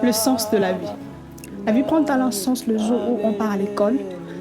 Le sens de la vie. La vie prend un sens le jour où on part à l'école,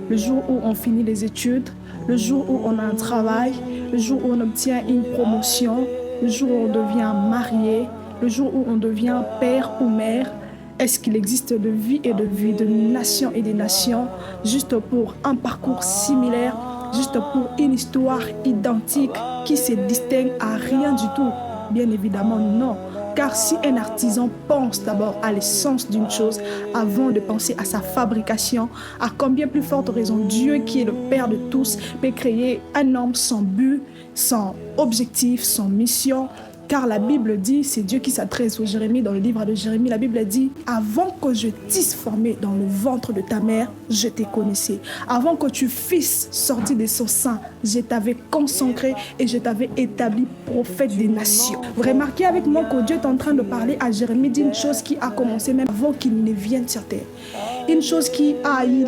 le jour où on finit les études, le jour où on a un travail, le jour où on obtient une promotion, le jour où on devient marié, le jour où on devient père ou mère. Est-ce qu'il existe de vie et de vie, de nations et des nations, juste pour un parcours similaire, juste pour une histoire identique qui se distingue à rien du tout? Bien évidemment, non. Car si un artisan pense d'abord à l'essence d'une chose avant de penser à sa fabrication, à combien plus forte raison Dieu, qui est le Père de tous, peut créer un homme sans but, sans objectif, sans mission. Car la Bible dit, c'est Dieu qui s'adresse au Jérémie dans le livre de Jérémie, la Bible dit, avant que je t'eusse formé dans le ventre de ta mère, je t'ai connaissé. Avant que tu fusses sorti de son sein, je t'avais consacré et je t'avais établi prophète des nations. Vous remarquez avec moi que Dieu est en train de parler à Jérémie d'une chose qui a commencé même avant qu'il ne vienne sur terre. Une chose qui a lié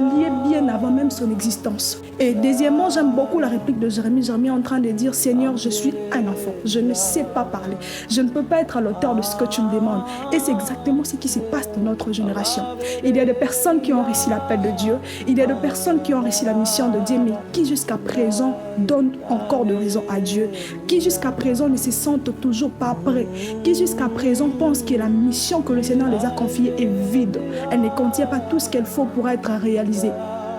bien avant même son existence. Et deuxièmement, j'aime beaucoup la réplique de Jérémie. Jérémie est en train de dire, Seigneur, je suis un enfant, je ne sais pas parler. Je ne peux pas être à l'auteur de ce que tu me demandes. Et c'est exactement ce qui se passe dans notre génération. Il y a des personnes qui ont réussi l'appel de Dieu. Il y a des personnes qui ont réussi la mission de Dieu, mais qui jusqu'à présent donnent encore de raison à Dieu. Qui jusqu'à présent ne se sentent toujours pas prêts. Qui jusqu'à présent pensent que la mission que le Seigneur les a confiée est vide. Elle ne contient pas tout ce qu'il faut pour être réalisée.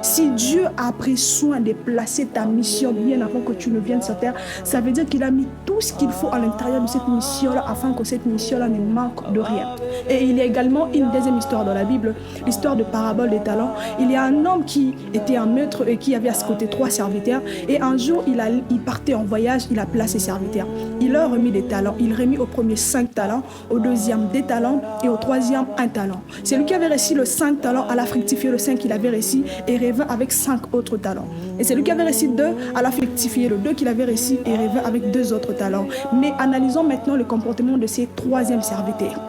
Si Dieu a pris soin de placer ta mission bien avant que tu ne viennes sur terre, ça veut dire qu'il a mis tout ce qu'il faut à l'intérieur de cette mission-là afin que cette mission-là ne manque de rien. Et il y a également une deuxième histoire dans la Bible, l'histoire de parabole des talents. Il y a un homme qui était un maître et qui avait à ce côté 3 serviteurs. Et un jour, il partait en voyage, il appela ses serviteurs. Il leur remis des talents. Il remit au premier 5 talents, au deuxième des talents et au troisième 1 talent. Celui qui avait reçu le 5 talents alla fructifier le 5 qu'il avait reçu et revint avec 5 autres talents. Et celui qui avait reçu 2 alla fructifier le 2 qu'il avait reçu et revint avec 2 autres talents. Mais analysons maintenant le comportement de ces troisième serviteurs.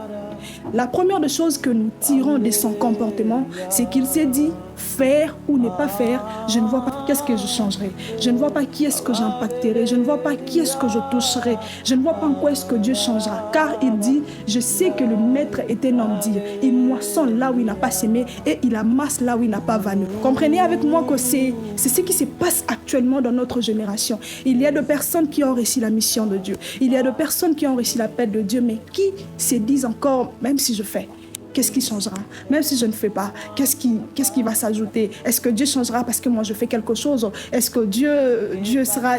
La première des choses que nous tirons de son comportement, c'est qu'il s'est dit faire ou ne pas faire, je ne vois pas qu'est-ce que je changerai. Je ne vois pas qui est-ce que j'impacterai. Je ne vois pas qui est-ce que je toucherai. Je ne vois pas en quoi est-ce que Dieu changera. Car il dit, je sais que le maître est un homme dire. Il moissonne là où il n'a pas semé et il amasse là où il n'a pas vanné. Comprenez avec moi que c'est ce qui se passe actuellement dans notre génération. Il y a de personnes qui ont réussi la mission de Dieu. Il y a de personnes qui ont réussi l'appel de Dieu, mais qui se disent encore, même si je fais, qu'est-ce qui changera? Même si je ne fais pas, qu'est-ce qui va s'ajouter? Est-ce que Dieu changera parce que moi je fais quelque chose? Est-ce que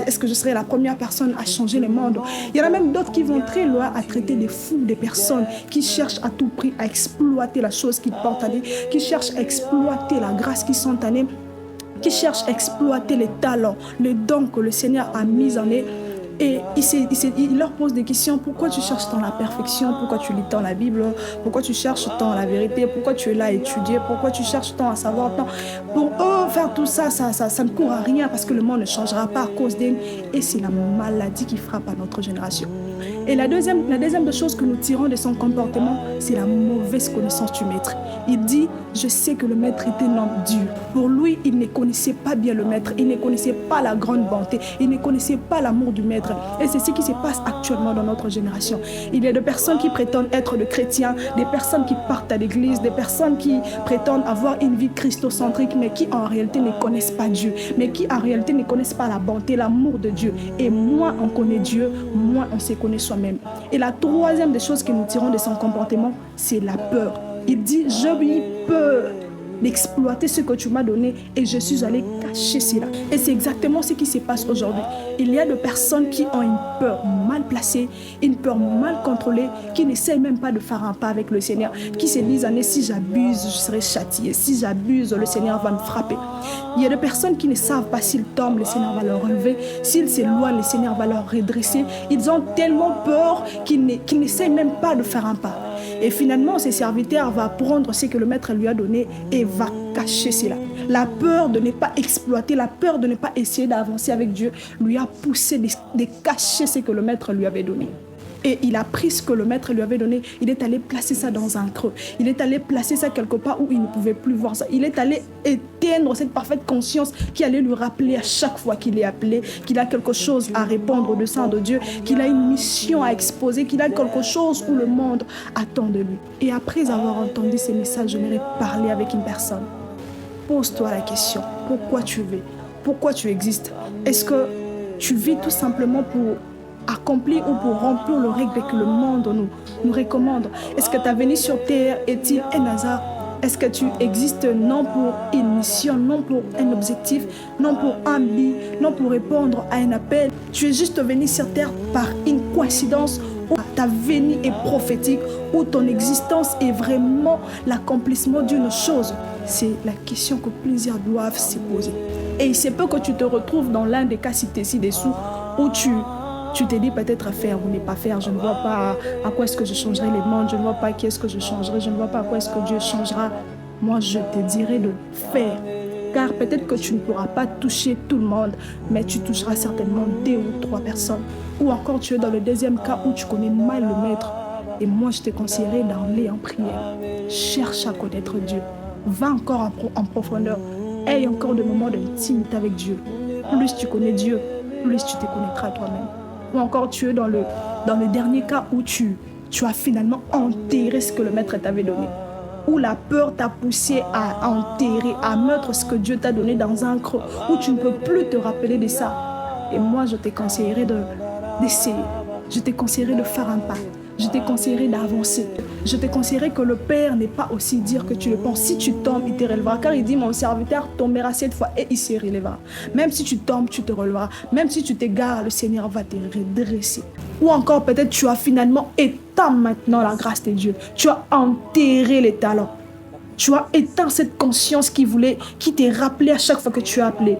est-ce que je serai la première personne à changer le monde? Il y en a même d'autres qui vont très loin à traiter des fous, des personnes qui cherchent à tout prix à exploiter la chose qu'ils portent à eux, qui cherchent à exploiter la grâce qu'ils sont en eux, qui cherchent à exploiter les talents, les dons que le Seigneur a mis en eux. Et il leur pose des questions. Pourquoi tu cherches tant la perfection? Pourquoi tu lis tant la Bible? Pourquoi tu cherches tant la vérité? Pourquoi tu es là à étudier? Pourquoi tu cherches tant à savoir tant? Pour eux, faire tout ça, ça ne court à rien parce que le monde ne changera pas à cause d'eux. Et c'est la maladie qui frappe à notre génération. Et la deuxième des choses que nous tirons de son comportement, c'est la mauvaise connaissance du maître. Il dit, je sais que le maître est un homme dur. Pour lui, il ne connaissait pas bien le maître. Il ne connaissait pas la grande bonté. Il ne connaissait pas l'amour du maître. Et c'est ce qui se passe actuellement dans notre génération. Il y a des personnes qui prétendent être des chrétiens, des personnes qui partent à l'église, des personnes qui prétendent avoir une vie christocentrique, mais qui en réalité ne connaissent pas Dieu, mais qui en réalité ne connaissent pas la bonté, l'amour de Dieu. Et moins on connaît Dieu, moins on se connaît soi-même. Et la troisième des choses que nous tirons de son comportement, c'est la peur. Il dit, j'ai eu peur d'exploiter ce que tu m'as donné et je suis allé cacher cela. Et c'est exactement ce qui se passe aujourd'hui. Il y a des personnes qui ont une peur mal placée, une peur mal contrôlée, qui n'essayent même pas de faire un pas avec le Seigneur, qui se disent, si j'abuse, je serai châtié. Si j'abuse, le Seigneur va me frapper. Il y a des personnes qui ne savent pas s'ils tombent, le Seigneur va leur relever. S'ils s'éloignent, le Seigneur va leur redresser. Ils ont tellement peur qu'ils n'essayent même pas de faire un pas. Et finalement, ce serviteur va prendre ce que le maître lui a donné et va cacher cela. La peur de ne pas exploiter, la peur de ne pas essayer d'avancer avec Dieu lui a poussé de cacher ce que le maître lui avait donné. Et il a pris ce que le maître lui avait donné. Il est allé placer ça dans un creux. Il est allé placer ça quelque part où il ne pouvait plus voir ça. Il est allé éteindre cette parfaite conscience qui allait lui rappeler à chaque fois qu'il est appelé, qu'il a quelque chose à répondre au dessein de Dieu, qu'il a une mission à exposer, qu'il a quelque chose où le monde attend de lui. Et après avoir entendu ces messages, j'aimerais parler avec une personne. Pose-toi la question. Pourquoi tu vis? Pourquoi tu existes? Est-ce que tu vis tout simplement pour accomplir ou pour remplir le règle que le monde nous recommande? Est-ce que ta venue sur terre est-il un hasard? Est-ce que tu existes non pour une mission, non pour un objectif, non pour un but, non pour répondre à un appel? Tu es juste venu sur terre par une coïncidence, où ta venue est prophétique, où ton existence est vraiment l'accomplissement d'une chose? C'est la question que plusieurs doivent se poser. Et il se peut que tu te retrouves dans l'un des cas cités ci-dessous où tu te dis peut-être faire ou ne pas faire. Je ne vois pas à quoi est-ce que je changerai les mondes. Je ne vois pas qui est-ce que je changerai. Je ne vois pas à quoi est-ce que Dieu changera. Moi, je te dirais de faire. Car peut-être que tu ne pourras pas toucher tout le monde, mais tu toucheras certainement 2 ou 3 personnes. Ou encore, tu es dans le deuxième cas où tu connais mal le maître. Et moi, je te conseillerais d'aller en prière. Cherche à connaître Dieu. Va encore en profondeur. Aie encore des moments d'intimité avec Dieu. Plus tu connais Dieu, plus tu te connaîtras toi-même. Ou encore tu es dans le dernier cas où tu as finalement enterré ce que le maître t'avait donné. Où la peur t'a poussé à enterrer, à mettre ce que Dieu t'a donné dans un creux, où tu ne peux plus te rappeler de ça. Et moi, je te conseillerais d'essayer. Je te conseillerais de faire un pas. Je te conseillerais d'avancer. Je te conseillerais que le Père n'est pas aussi dire que tu le penses. Si tu tombes, il te relèvera. Car il dit, mon serviteur tombera 7 fois et il se relèvera. Même si tu tombes, tu te relèveras. Même si tu t'égares, le Seigneur va te redresser. Ou encore, peut-être tu as finalement éteint maintenant la grâce de Dieu. Tu as enterré les talents. Tu as éteint cette conscience qui te rappelait à chaque fois que tu as appelé.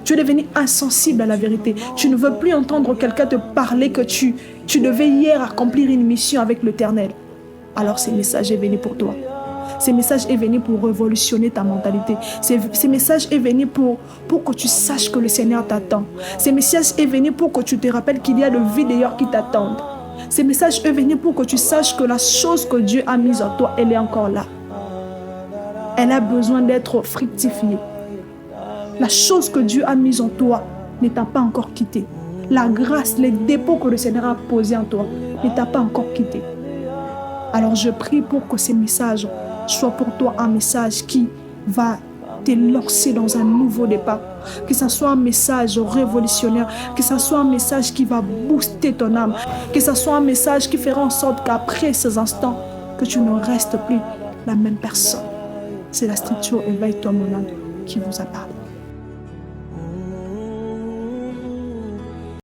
Tu es devenu insensible à la vérité. Tu ne veux plus entendre quelqu'un te parler que tu devais hier accomplir une mission avec l'Éternel. Alors ce message est venu pour toi. Ce message est venu pour révolutionner ta mentalité. Ce message est venu pour que tu saches que le Seigneur t'attend. Ce message est venu pour que tu te rappelles qu'il y a de vie d'ailleurs qui t'attendent. Ce message est venu pour que tu saches que la chose que Dieu a mise en toi, elle est encore là. Elle a besoin d'être fructifiée. La chose que Dieu a mise en toi ne t'a pas encore quitté. La grâce, les dépôts que le Seigneur a posés en toi ne t'a pas encore quitté. Alors je prie pour que ces messages soient pour toi un message qui va te lancer dans un nouveau départ. Que ce soit un message révolutionnaire, que ce soit un message qui va booster ton âme, que ce soit un message qui fera en sorte qu'après ces instants, que tu ne restes plus la même personne. C'est la structure Éveille-toi mon âme qui vous a parlé.